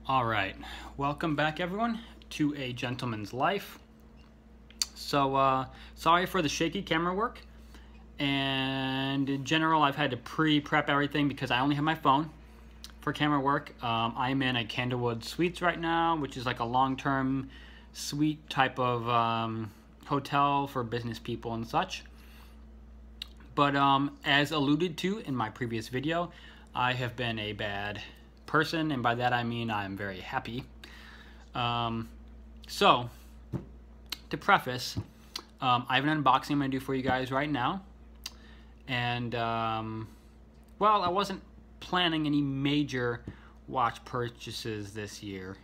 Alright, welcome back everyone to A Gentleman's Life. So, sorry for the shaky camera work, and in general I've had to pre-prep everything because I only have my phone for camera work. I'm in a Candlewood Suites right now, which is like a long-term suite type of hotel for business people and such. But as alluded to in my previous video, I have been a bad person, and by that I mean I'm very happy. So, to preface, I have an unboxing I'm going to do for you guys right now. And, well, I wasn't planning any major watch purchases this year.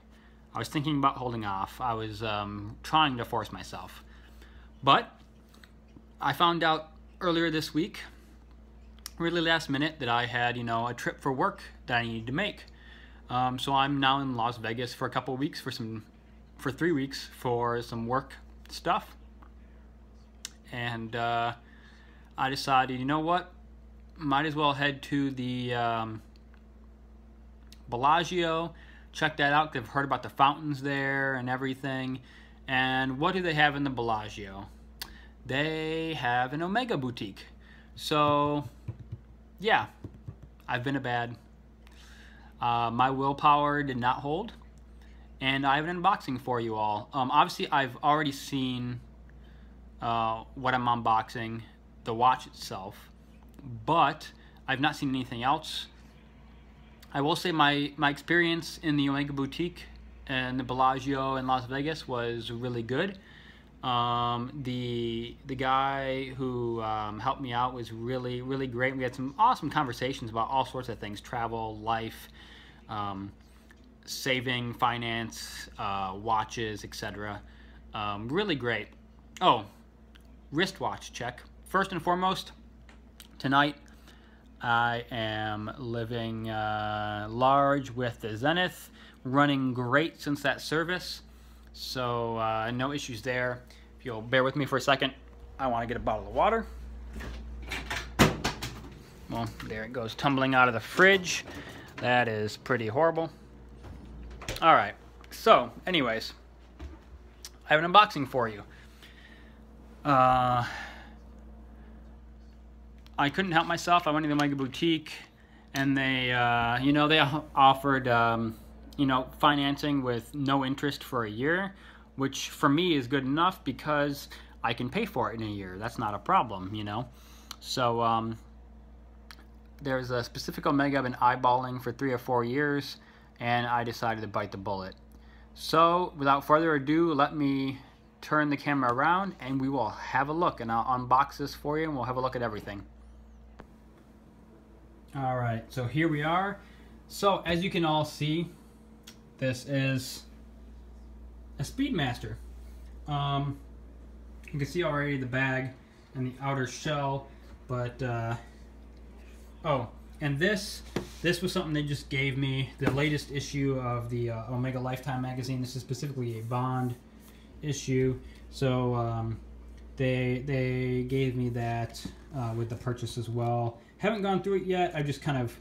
I was thinking about holding off. I was trying to force myself. But I found out earlier this week, really last minute, that I had, a trip for work that I needed to make. So I'm now in Las Vegas for a couple of weeks, for 3 weeks for some work stuff. And I decided, you know what, might as well head to the Bellagio, check that out, because I've heard about the fountains there and everything. And what do they have in the Bellagio? They have an Omega boutique. So, yeah, I've been a bad. My willpower did not hold, and I have an unboxing for you all. Obviously, I've already seen what I'm unboxing, the watch itself, but I've not seen anything else. I will say my experience in the Omega boutique and the Bellagio in Las Vegas was really good. The guy who helped me out was really great. We had some awesome conversations about all sorts of things: travel, life, saving, finance, watches, etc. Really great. Oh, wristwatch check. First and foremost, tonight I am living large with the Zenith, running great since that service. So no issues there. If you'll bear with me for a second, I want to get a bottle of water. Well, there it goes, tumbling out of the fridge. That is pretty horrible. All right, so anyways, I have an unboxing for you. I couldn't help myself. I went to the Omega boutique, and they, they offered, financing with no interest for a year, which for me is good enough because I can pay for it in a year. That's not a problem, So there's a specific Omega I've been eyeballing for 3 or 4 years, and I decided to bite the bullet. So without further ado, let me turn the camera around and we will have a look, and I'll unbox this for you and we'll have a look at everything. Alright, so here we are. So as you can all see, this is a Speedmaster. You can see already the bag and the outer shell, but oh, and this was something they just gave me, the latest issue of the Omega Lifetime magazine. This is specifically a Bond issue, so they gave me that with the purchase as well. Haven't gone through it yet. I just kind of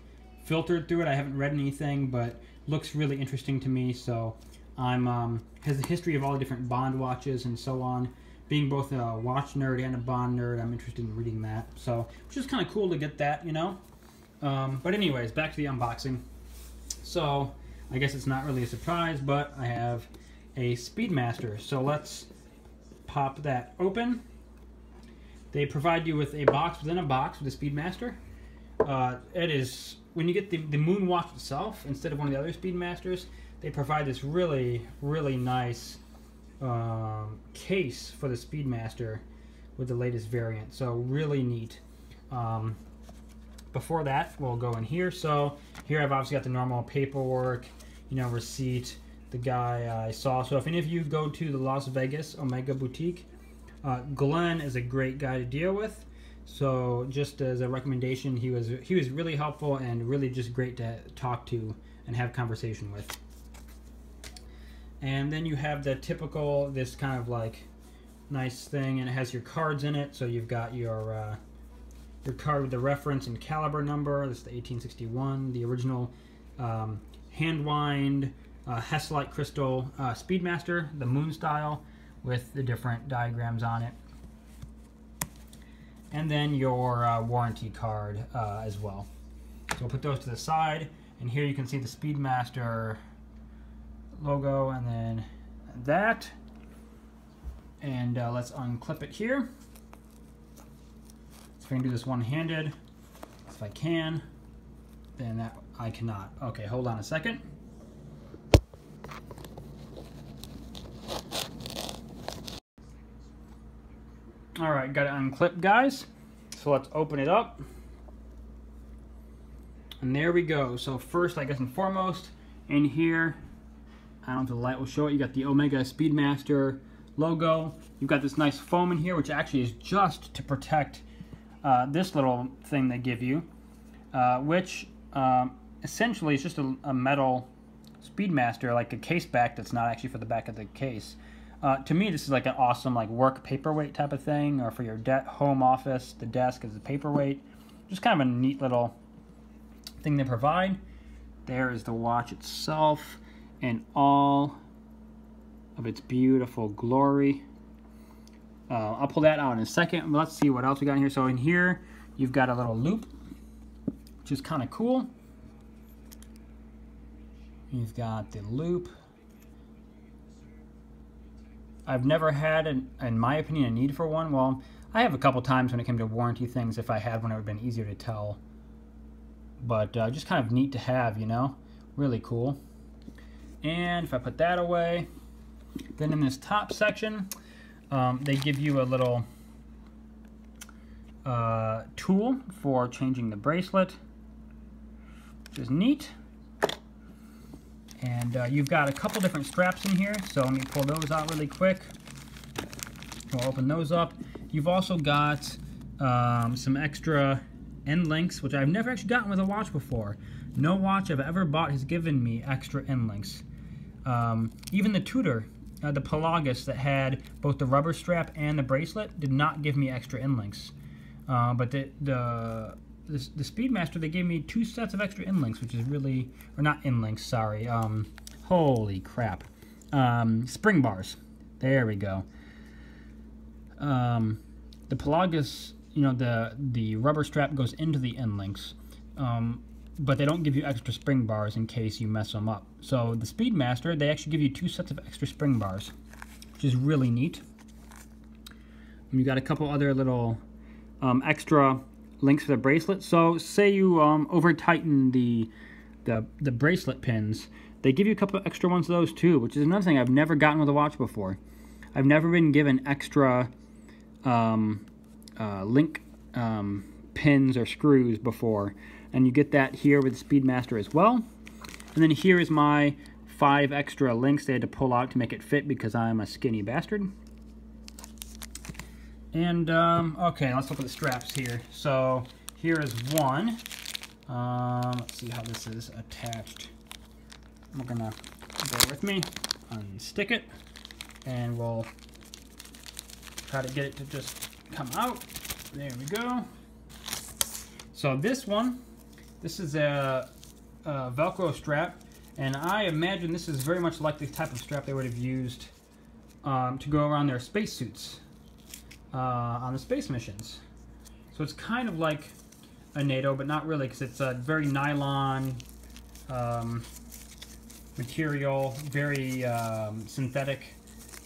filtered through it. I haven't read anything, but looks really interesting to me. So I'm has a history of all the different Bond watches and so on. Being both a watch nerd and a Bond nerd, I'm interested in reading that. So which is kind of cool to get that, But anyways, back to the unboxing. So I guess it's not really a surprise, but I have a Speedmaster. So let's pop that open. They provide you with a box within a box with a Speedmaster. It is, when you get the Moon watch itself, instead of one of the other Speedmasters, they provide this really nice case for the Speedmaster with the latest variant. So really neat. Before that, we'll go in here. So here I've obviously got the normal paperwork, receipt, the guy I saw. So if any of you go to the Las Vegas Omega boutique, Glenn is a great guy to deal with. So just as a recommendation, he was really helpful and really just great to talk to and have conversation with. And then you have the typical, this kind of like nice thing, and it has your cards in it. So you've got your card with the reference and caliber number. This is the 1861, the original hand wind Hesalite Crystal Speedmaster, the moon style, with the different diagrams on it. And then your warranty card as well. So we'll put those to the side, and here you can see the Speedmaster logo, and then that. And let's unclip it here. So if I can do this one-handed, if I can, then that I cannot. Okay, hold on a second. All right, got it unclipped, guys. So let's open it up. And there we go. So first, I guess and foremost, in here, I don't know if the light will show it, you got the Omega Speedmaster logo. You've got this nice foam in here, which actually is just to protect this little thing they give you, which essentially is just a metal Speedmaster, like a case back that's not actually for the back of the case. To me, this is like an awesome like work paperweight type of thing, or for your home office, the desk is a paperweight. Just kind of a neat little thing they provide. There is the watch itself in all of its beautiful glory. I'll pull that out in a second. Let's see what else we got in here. So in here, you've got a little loop, which is kind of cool. You've got the loop. I've never had, in my opinion, a need for one. Well, I have a couple times when it came to warranty things. If I had one, it would have been easier to tell. But just kind of neat to have, you know? Really cool. And if I put that away, then in this top section, they give you a little tool for changing the bracelet, which is neat. And you've got a couple different straps in here, so let me pull those out really quick. We'll open those up. You've also got some extra end links, which I've never actually gotten with a watch before. No watch I've ever bought has given me extra end links. Even the Tudor, the Pelagus that had both the rubber strap and the bracelet, did not give me extra end links. But the Speedmaster, they gave me 2 sets of extra end links, which is really, or not end links, sorry. Holy crap. Spring bars. There we go. The Pelagus, you know, the rubber strap goes into the end links, but they don't give you extra spring bars in case you mess them up. So the Speedmaster, they actually give you 2 sets of extra spring bars, which is really neat. And you got a couple other little extra links for the bracelet. So say you over tighten the bracelet pins, they give you a couple of extra ones of those too, which is another thing I've never gotten with a watch before. I've never been given extra link pins or screws before, and you get that here with the Speedmaster as well. And then here is my 5 extra links they had to pull out to make it fit because I'm a skinny bastard. And okay, let's look at the straps here. So here is one. Let's see how this is attached. We're gonna, bear with me, unstick it, and we'll try to get it to just come out. There we go. So this one, this is a Velcro strap, and I imagine this is very much like the type of strap they would have used to go around their spacesuits on the space missions. So it's kind of like a Nato, but not really, because it's a very nylon material, very synthetic,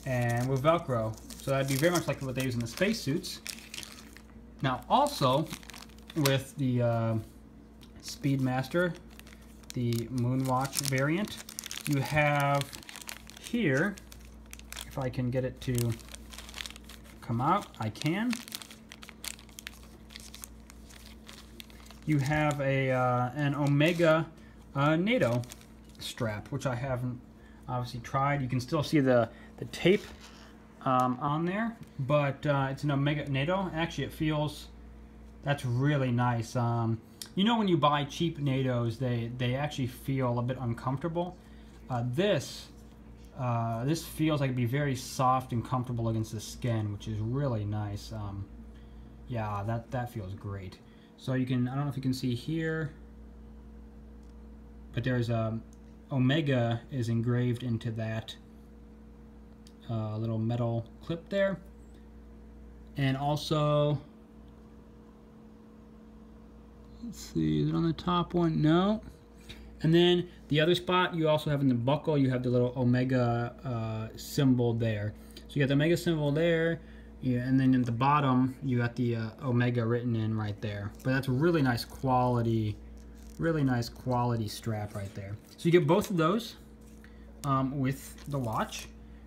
and with Velcro. So that'd be very much like what they use in the spacesuits. Now also, with the Speedmaster, the Moonwatch variant, you have here, if I can get it to come out, I can. You have an Omega Nato strap, which I haven't obviously tried. You can still see the tape on there, but it's an Omega Nato. Actually, it feels, that's really nice. You know, when you buy cheap Natos, they actually feel a bit uncomfortable. This feels like it'd be very soft and comfortable against the skin, which is really nice. Yeah, that feels great. So you can, I don't know if you can see here, but there's a Omega is engraved into that little metal clip there. And also, let's see, is it on the top one? No. And then the other spot you also have in the buckle, you have the little Omega symbol there. So you got the Omega symbol there, yeah, and then in the bottom you got the Omega written in right there. But that's a really nice quality strap right there. So you get both of those with the watch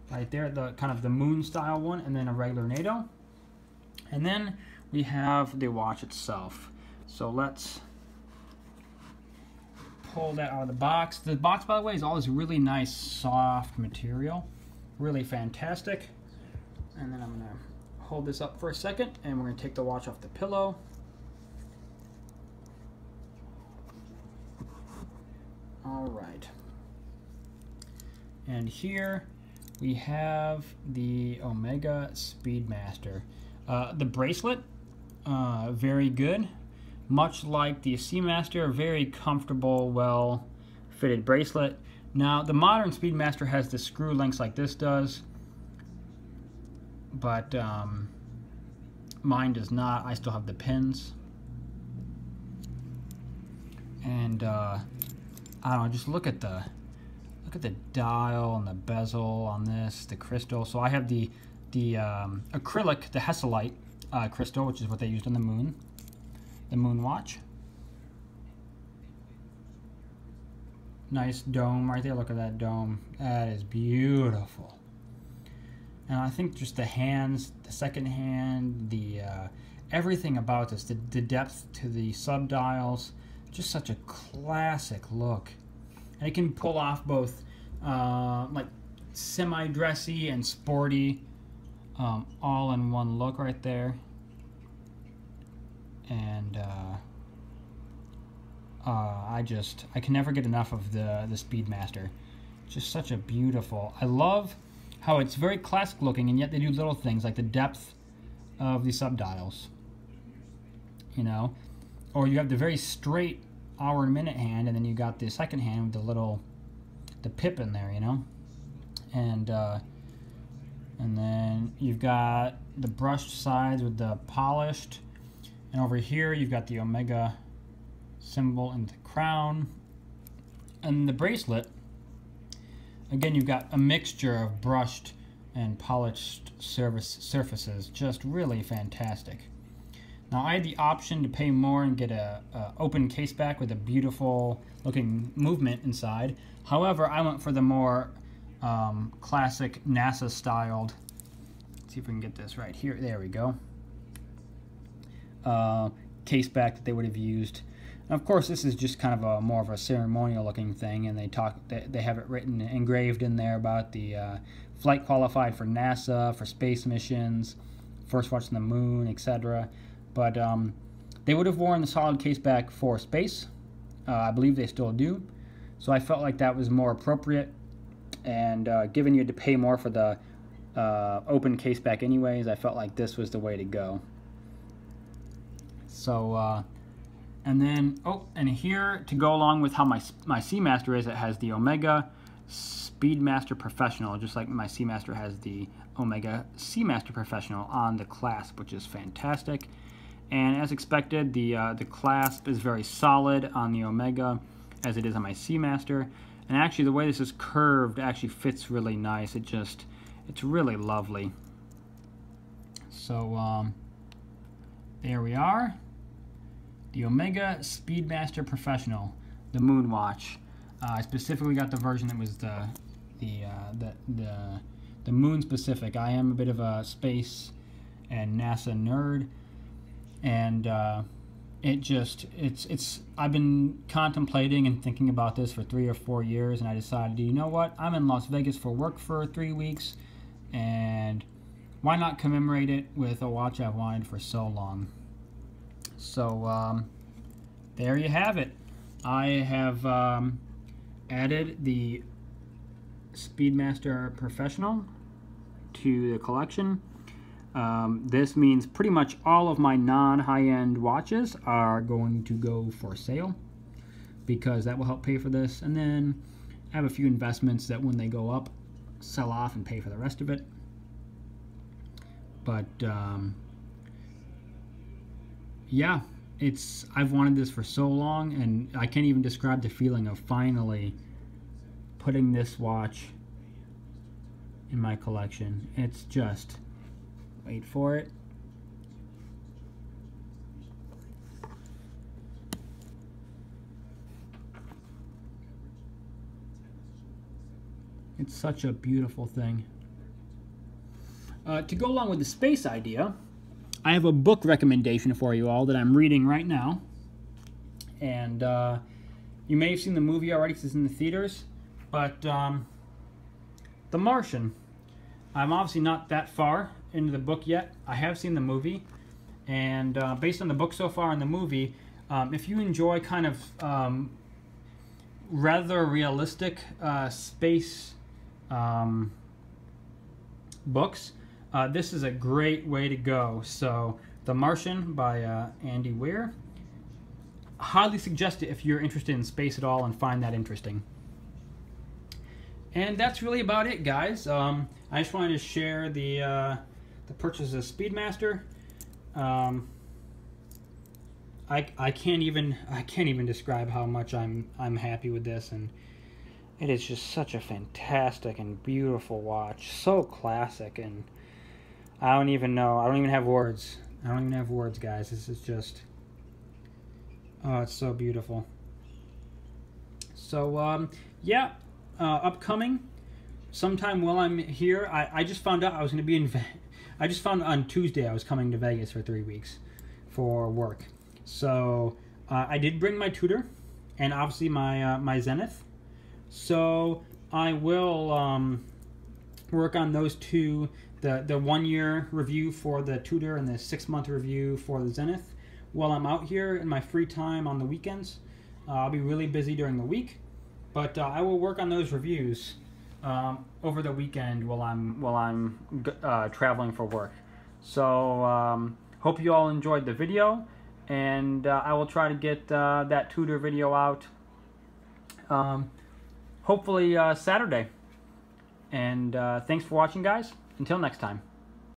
right there, the kind of the moon style one, and then a regular Nato. And then we have the watch itself. So let's pull that out of the box. The box, by the way, is all this really nice soft material, really fantastic. And then I'm gonna hold this up for a second, and we're gonna take the watch off the pillow. All right. And here we have the Omega Speedmaster. The bracelet, very good. Much like the Seamaster, very comfortable, well-fitted bracelet. Now, the modern Speedmaster has the screw links like this does, but mine does not. I still have the pins. And I don't know, just look at the dial and the bezel on this, the crystal. So I have the acrylic, the Hesselite crystal, which is what they used on the moon watch. Nice dome right there. Look at that dome. That is beautiful. And I think just the hands, the second hand, the everything about this, the depth to the subdials, just such a classic look. And it can pull off both like semi-dressy and sporty, all in one look right there. And I can never get enough of the Speedmaster. Just such a beautiful. I love how it's very classic looking, and yet they do little things like the depth of the subdials. You know, or you have the very straight hour and minute hand, and then you got the second hand with the pip in there. You know, and then you've got the brushed sides with the polished. And over here, you've got the Omega symbol in the crown. And the bracelet, again, you've got a mixture of brushed and polished surfaces. Just really fantastic. Now, I had the option to pay more and get a open case back with a beautiful looking movement inside. However, I went for the more classic NASA styled. Let's see if we can get this right here. There we go. Case back that they would have used. And of course, this is just kind of a more of a ceremonial looking thing, and they have it written, engraved in there about the flight qualified for NASA, for space missions, first watch on the moon, etc. But they would have worn the solid case back for space. I believe they still do. So I felt like that was more appropriate, and given you had to pay more for the open case back anyways, I felt like this was the way to go. So, and then, and here to go along with how my Seamaster is, it has the Omega Speedmaster Professional, just like my Seamaster has the Omega Seamaster Professional on the clasp, which is fantastic. And as expected, the clasp is very solid on the Omega, as it is on my Seamaster. And actually, the way this is curved actually fits really nice. It's really lovely. So, there we are. The Omega Speedmaster Professional, the moon watch. I specifically got the version that was the moon specific. I am a bit of a space and NASA nerd, and I've been contemplating and thinking about this for 3 or 4 years, and I decided, you know what? I'm in Las Vegas for work for 3 weeks, and why not commemorate it with a watch I've wanted for so long? So there you have it. I have added the Speedmaster Professional to the collection. This means pretty much all of my non-high-end watches are going to go for sale, because that will help pay for this. And then I have a few investments that when they go up, sell off and pay for the rest of it. But yeah, I've wanted this for so long, and I can't even describe the feeling of finally putting this watch in my collection. It's just, wait for it. It's such a beautiful thing. To go along with the space idea, I have a book recommendation for you all that I'm reading right now. And you may have seen the movie already because it's in the theaters. But The Martian. I'm obviously not that far into the book yet. I have seen the movie. And based on the book so far and the movie, if you enjoy kind of rather realistic space books, this is a great way to go. So, The Martian by Andy Weir. Highly suggest it if you're interested in space at all and find that interesting. And that's really about it, guys. I just wanted to share the purchase of Speedmaster. I can't even describe how much I'm happy with this, and it is just such a fantastic and beautiful watch. So classic, and I don't even know. I don't even have words. I don't even have words, guys. This is just, oh, it's so beautiful. So, yeah, upcoming, sometime while I'm here, I just found out I was going to be in, I just found on Tuesday I was coming to Vegas for 3 weeks for work. So, I did bring my tutor, and obviously my Zenith. So, I will work on those two, the 1 year review for the tutor and the 6 month review for the Zenith. While I'm out here in my free time on the weekends, I'll be really busy during the week, but I will work on those reviews over the weekend while I'm traveling for work. So hope you all enjoyed the video, and I will try to get that tutor video out hopefully Saturday. And thanks for watching, guys. Until next time.